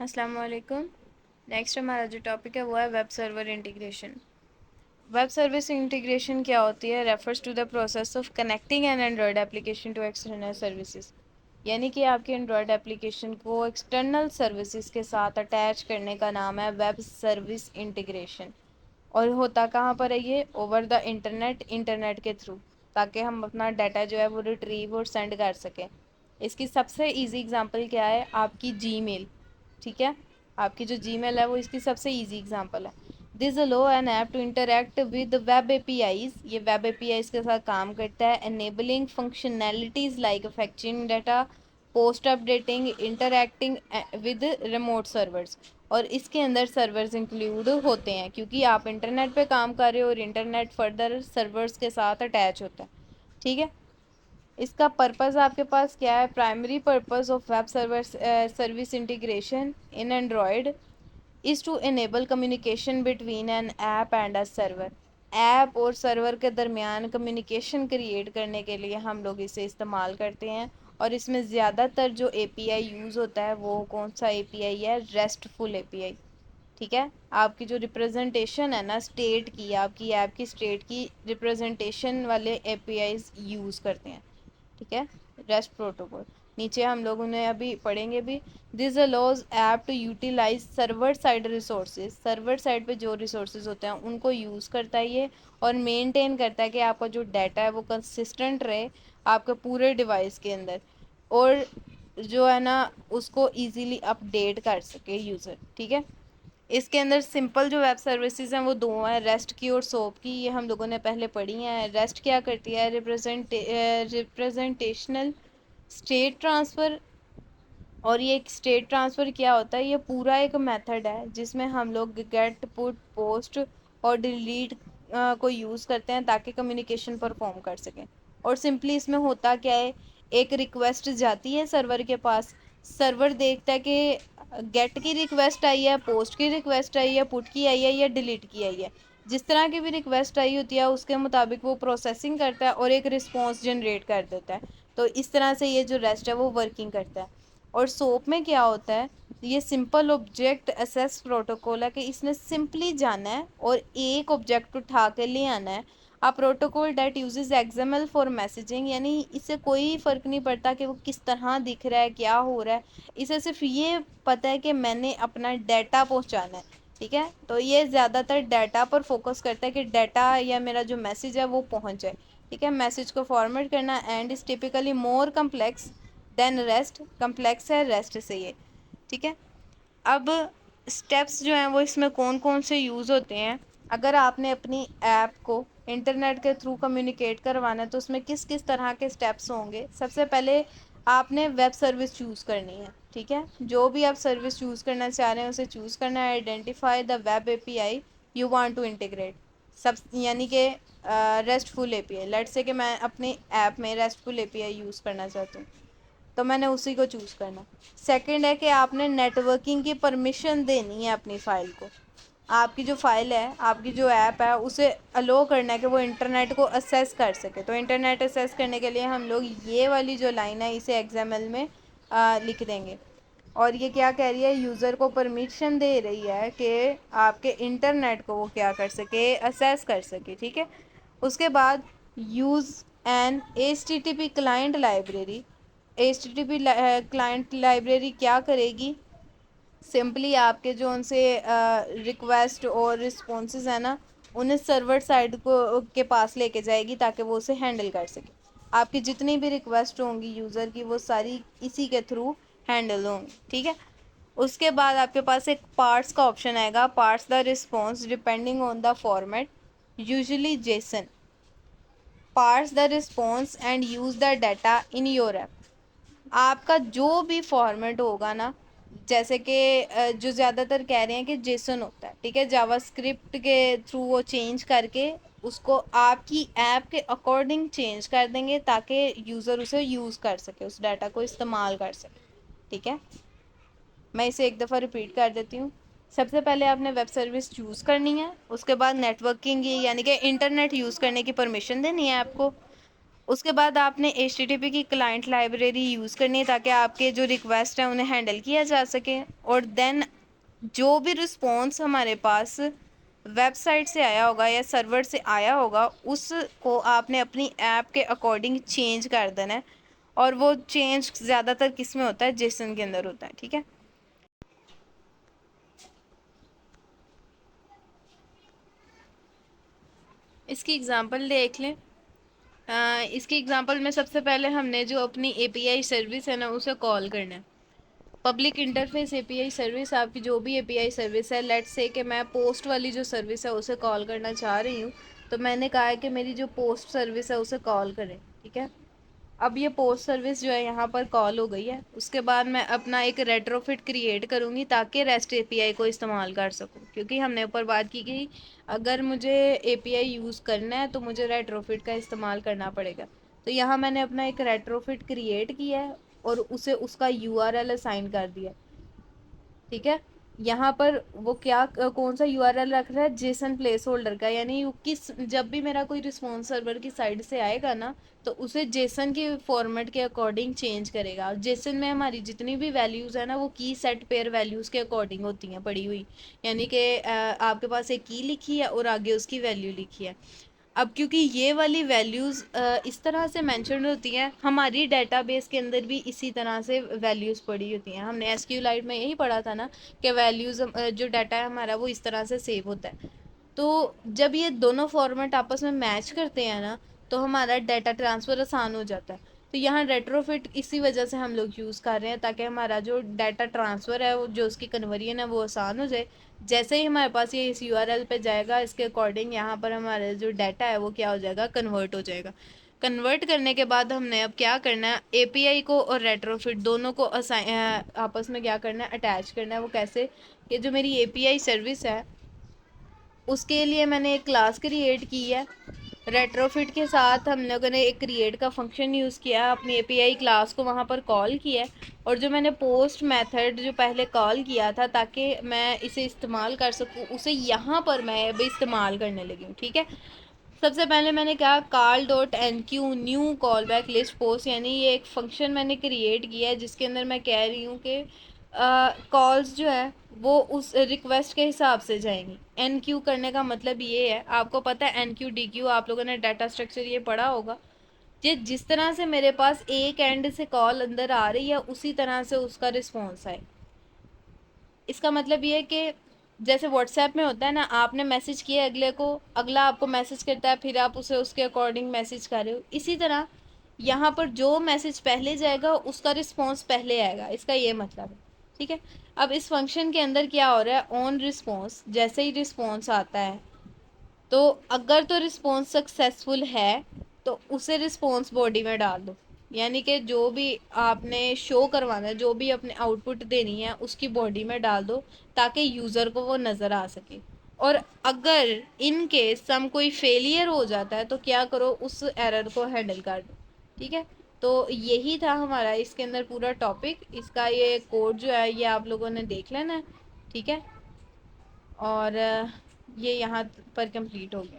السلام علیکم. نیکسٹ ہمارا جو ٹاپک ہے وہ ہے web server integration. Web service integration کیا ہوتی ہے؟ Refers to the process of connecting an Android application to external services. یعنی کہ آپ کے اینڈرائڈ اپلیکیشن کو ایکسٹرنل سروسز کے ساتھ اٹیچ کرنے کا نام ہے ویب سروس انٹیگریشن. اور ہوتا کہاں پر ہے یہ؟ اوور دا انٹرنیٹ کے تھرو، تاکہ ہم اپنا ڈیٹا جو ہے وہ ریٹریو اور سینڈ کر سکیں. اس کی سب سے ایزی اگزامپل کیا ہے؟ آپ کی جی میل. ٹھیک ہے، آپ کی جو جی میل ہے وہ اس کی سب سے ایزی اگزامپل ہے. دس allow an app to interact with web APIs. یہ ویب اے پی آئیز کے ساتھ کام کرتا ہے. enabling functionalities like fetching data, post updating, interacting with remote servers. اور اس کے اندر سرورز انکلوڈ ہوتے ہیں کیونکہ آپ انٹرنیٹ پہ کام کر رہے ہو اور انٹرنیٹ فردر سرورز کے ساتھ اٹیچ ہوتا ہے. ٹھیک ہے، اس کا پرپز آپ کے پاس کیا ہے؟ Primary purpose of web service integration in Android is to enable communication between an app and a server. App اور سرور کے درمیان کمیونیکیشن کریٹ کرنے کے لیے ہم لوگ اسے استعمال کرتے ہیں. اور اس میں زیادہ تر جو اے پی آئی یوز ہوتا ہے وہ کون سا اے پی آئی ہے؟ ریسٹ فل اے پی آئی. ٹھیک ہے، آپ کی جو ریپرزنٹیشن ہے نا اسٹیٹ کی، آپ کی ایپ کی اسٹیٹ کی ریپرزنٹیشن والے اے پی آئیز یوز کرتے ہیں. ٹھیک ہے، ریسٹ پروٹوکول. نیچے ہم لوگوں نے ابھی پڑھیں گے بھی. This allows app to utilize server side resources. Server side پہ جو ریسورسز ہوتے ہیں ان کو یوز کرتا ہے یہ، اور مینٹین کرتا ہے کہ آپ کا جو ڈیٹا ہے وہ کنسسٹنٹ رہے آپ کے پورے ڈیوائس کے اندر، اور جو ہے نا اس کو ایزیلی اپڈیٹ کر سکے یوزر. ٹھیک ہے، اس کے اندر سمپل جو ویب سروسز ہیں وہ دو ہیں، ریسٹ کی اور سوپ کی. یہ ہم لوگوں نے پہلے پڑھی ہیں. ریسٹ کیا کرتی ہے؟ ریپرزنٹیشنل اسٹیٹ ٹرانسفر. اور یہ ایک اسٹیٹ ٹرانسفر کیا ہوتا ہے؟ یہ پورا ایک میتھڈ ہے جس میں ہم لوگ گیٹ، پٹ، پوسٹ اور ڈیلیٹ کو یوز کرتے ہیں تاکہ کمیونیکیشن پرفارم کر سکیں. اور سمپلی اس میں ہوتا کیا ہے؟ ایک ریکویسٹ جاتی ہے سرور کے پاس، سرور دیکھتا ہے کہ گیٹ کی ریکویسٹ آئی ہے، پوسٹ کی ریکویسٹ آئی ہے، پٹ کی آئی ہے یا ڈیلیٹ کی آئی ہے. جس طرح کی بھی ریکویسٹ آئی ہوتی ہے اس کے مطابق وہ پروسیسنگ کرتا ہے اور ایک رسپانس جنریٹ کر دیتا ہے. تو اس طرح سے یہ جو ریسٹ ہے وہ ورکنگ کرتا ہے. اور سوپ میں کیا ہوتا ہے؟ یہ سمپل آبجیکٹ ایسیس پروٹوکول ہے کہ اس نے سمپلی جانا ہے اور ایک آبجیکٹ اٹھا کے لے آنا ہے. A protocol that uses XML for messaging. یعنی اس سے کوئی فرق نہیں پڑتا کہ وہ کس طرح دکھ رہا ہے، کیا ہو رہا ہے، اسے صرف یہ پتہ ہے کہ میں نے اپنا ڈیٹا پہنچانا ہے. ٹھیک ہے، تو یہ زیادہ تر ڈیٹا پر فوکس کرتا ہے کہ ڈیٹا یا میرا جو میسیج ہے وہ پہنچ جائے. ٹھیک ہے، میسیج کو فارمیٹ کرنا. And is typically more complex than REST. Complex ہے ریسٹ سے یہ. ٹھیک ہے، اب اسٹیپس جو ہیں وہ اس میں کون کون سے یوز ہوتے ہیں؟ اگر آپ نے اپنی ایپ کو انٹرنیٹ کے تھرو کمیونیکیٹ کروانا ہے تو اس میں کس کس طرح کے اسٹیپس ہوں گے؟ سب سے پہلے آپ نے ویب سروس چوز کرنی ہے. ٹھیک ہے، جو بھی آپ سروس چوز کرنا چاہ رہے ہیں اسے چوز کرنا ہے. Identify the web A P I you want to integrate. یعنی کہ rest full a P I. Let's say کہ میں اپنی ایپ میں ریسٹ فل اے پی آئی یوز کرنا چاہتی ہوں تو میں نے اسی کو چوز کرنا. سیکنڈ ہے کہ آپ نے نیٹ ورکنگ کی پرمیشن دینی ہے اپنی فائل کو. آپ کی جو فائل ہے، آپ کی جو ایپ ہے، اسے الو کرنا ہے کہ وہ انٹرنیٹ کو اسیس کر سکے. تو انٹرنیٹ اسیس کرنے کے لیے ہم لوگ یہ والی جو لائن ہے اسے ایکس ایم ایل میں لکھ دیں گے. اور یہ کیا کہہ رہی ہے؟ یوزر کو پرمیشن دے رہی ہے کہ آپ کے انٹرنیٹ کو وہ کیا کر سکے؟ اسیس کر سکے. ٹھیک ہے، اس کے بعد use an H T T P client library. H T T P client library کیا کرے گی؟ سمپلی آپ کے جو ان سے ریکویسٹ اور رسپانسز ہیں نا انہیں سرور سائڈ کے پاس لے کے جائے گی تاکہ وہ اسے ہینڈل کر سکے. آپ کی جتنی بھی ریکویسٹ ہوں گی یوزر کی وہ ساری اسی کے تھرو ہینڈل ہوں گی. ٹھیک ہے، اس کے بعد آپ کے پاس ایک پارٹس کا آپشن آئے گا. Parse the response depending on the format, usually JSON. Parse the response and use the data in your app. آپ کا جو بھی فارمیٹ ہوگا نا، جیسے کہ جو زیادہ تر کہہ رہے ہیں کہ جیسن ہوتا ہے. ٹھیک ہے، جاوا اسکرپٹ کے تھرو وہ چینج کر کے اس کو آپ کی ایپ کے اکارڈنگ چینج کر دیں گے تاکہ یوزر اسے یوز کر سکے، اس ڈیٹا کو استعمال کر سکے. ٹھیک ہے، میں اسے ایک دفعہ ریپیٹ کر دیتی ہوں. سب سے پہلے آپ نے ویب سروس چوز کرنی ہے. اس کے بعد نیٹ ورکنگ یعنی کہ انٹرنیٹ یوز کرنے کی پرمیشن دینی ہے آپ کو. اس کے بعد آپ نے HTTP کی کلائنٹ لائبریری یوز کرنی ہے تاکہ آپ کے جو ریکویسٹ ہیں انہیں ہینڈل کیا جا سکے. اور دین جو بھی رسپانس ہمارے پاس ویب سائٹ سے آیا ہوگا یا سرور سے آیا ہوگا اس کو آپ نے اپنی ایپ کے اکارڈنگ چینج کر دینا ہے. اور وہ چینج زیادہ تر کس میں ہوتا ہے؟ جیسن کے اندر ہوتا ہے. ٹھیک ہے. اس کی اگزامپل دیکھ لیں. اس کی اگزامپل میں سب سے پہلے ہم نے جو اپنی اے پی آئی سروس ہے نا اسے کال کرنا ہے. پبلک انٹرفیس اے پی آئی سروس، آپ کی جو بھی اے پی آئی سروس ہے، لیٹ سے کہ میں پوسٹ والی جو سروس ہے اسے کال کرنا چاہ رہی ہوں، تو میں نے کہا ہے کہ میری جو پوسٹ سروس ہے اسے کال کریں. ٹھیک ہے. اب یہ پوسٹ سروس جو ہے یہاں پر کال ہو گئی ہے. اس کے بعد میں اپنا ایک ریٹروفٹ کریٹ کروں گی تاکہ ریسٹ اے پی آئی کو استعمال کر سکوں، کیونکہ ہم نے اوپر بات کی کہ اگر مجھے اے پی آئی یوز کرنا ہے تو مجھے ریٹروفٹ کا استعمال کرنا پڑے گا. تو یہاں میں نے اپنا ایک ریٹروفٹ کریٹ کیا ہے اور اسے اس کا URL اسائن کر دیا. ٹھیک ہے. یہاں پر وہ کیا کون سا URL رکھ رہا ہے؟ جیسن پلیس ہولڈر کا. یعنی جب بھی میرا کوئی رسپانس سرور کی سائڈ سے آئے گا نا تو اسے جیسن کے فارمیٹ کے اکارڈنگ چینج کرے گا. جیسن میں ہماری جتنی بھی ویلیوز ہیں نا وہ کی سیٹ پیئر ویلیوز کے اکارڈنگ ہوتی ہیں پڑی ہوئی. یعنی کہ آپ کے پاس ایک کی لکھی ہے اور آگے اس کی ویلیو لکھی ہے. اب کیونکہ یہ والی ویلیوز اس طرح سے مینشن ہوتی ہیں، ہماری ڈیٹا بیس کے اندر بھی اسی طرح سے ویلیوز پڑی ہوتی ہیں. ہم نے SQLite میں یہی پڑھا تھا نا کہ ویلیوز جو ڈیٹا ہے ہمارا وہ اس طرح سے سیو ہوتا ہے. تو جب یہ دونوں فارمیٹ آپس میں میچ کرتے ہیں نا تو ہمارا ڈیٹا ٹرانسفر آسان ہو جاتا ہے. تو یہاں ریٹروفٹ اسی وجہ سے ہم لوگ یوز کر رہے ہیں تاکہ ہمارا جو ڈیٹا ٹرانسفر ہے جو اس کی کنورژن ہے وہ آسان ہو جائے. جیسے ہی ہمارے پاس یہ اس URL پہ جائے گا اس کے اکارڈنگ یہاں پر ہمارا جو ڈیٹا ہے وہ کیا ہو جائے گا؟ کنورٹ ہو جائے گا. کنورٹ کرنے کے بعد ہم نے اب کیا کرنا ہے؟ اے پی آئی کو اور ریٹروفٹ دونوں کو آپس میں کیا کرنا ہے؟ اٹیچ کرنا ہے. وہ کیسے کہ جو میری اے پی آئی سروس ہے اس کے لیے میں نے ایک کلاس کریٹ کی ہے. ریٹروفٹ کے ساتھ ہم لوگوں نے ایک کریٹ کا فنکشن یوز کیا، اپنی اے پی آئی کلاس کو وہاں پر کال کیا ہے. اور جو میں نے پوسٹ میتھڈ جو پہلے کال کیا تھا تاکہ میں اسے استعمال کر سکوں اسے یہاں پر میں اب استعمال کرنے لگی ہوں. ٹھیک ہے. سب سے پہلے میں نے کہا call.enqueue new call back list post, یعنی یہ ایک فنکشن میں نے کریٹ کیا ہے جس کے اندر میں کہہ رہی ہوں کہ کالز جو ہے وہ اس ریکویسٹ کے حساب سے جائیں گی. این کیو کرنے کا مطلب یہ ہے، آپ کو پتہ ہے این کیو ڈی کیو آپ لوگوں نے ڈیٹا اسٹرکچر یہ پڑھا ہوگا کہ جس طرح سے میرے پاس ایک اینڈ سے کال اندر آ رہی ہے اسی طرح سے اس کا رسپانس آئے. اس کا مطلب یہ ہے کہ جیسے واٹس ایپ میں ہوتا ہے نا، آپ نے میسج کیا اگلے کو، اگلا آپ کو میسج کرتا ہے، پھر آپ اسے اس کے اکارڈنگ میسج کر رہے ہو. اسی طرح یہاں پر جو میسج پہلے جائے گا اس کا رسپانس پہلے آئے گا. اس کا یہ مطلب ہے. ٹھیک ہے. اب اس فنکشن کے اندر کیا ہو رہا ہے؟ آن رسپانس، جیسے ہی رسپانس آتا ہے تو اگر تو رسپانس سکسیسفل ہے تو اسے رسپانس باڈی میں ڈال دو. یعنی کہ جو بھی آپ نے شو کروانا ہے، جو بھی اپنے آؤٹ پٹ دینی ہے اس کی باڈی میں ڈال دو تاکہ یوزر کو وہ نظر آ سکے. اور اگر ان کیس سم کوئی فیلئر ہو جاتا ہے تو کیا کرو؟ اس ایرر کو ہینڈل کر دو. ٹھیک ہے. تو یہی تھا ہمارا اس کے اندر پورا ٹاپک. اس کا یہ کوڈ جو ہے یہ آپ لوگوں نے دیکھ لینا ہے. ٹھیک ہے. اور یہ یہاں پر کمپلیٹ ہو گیا.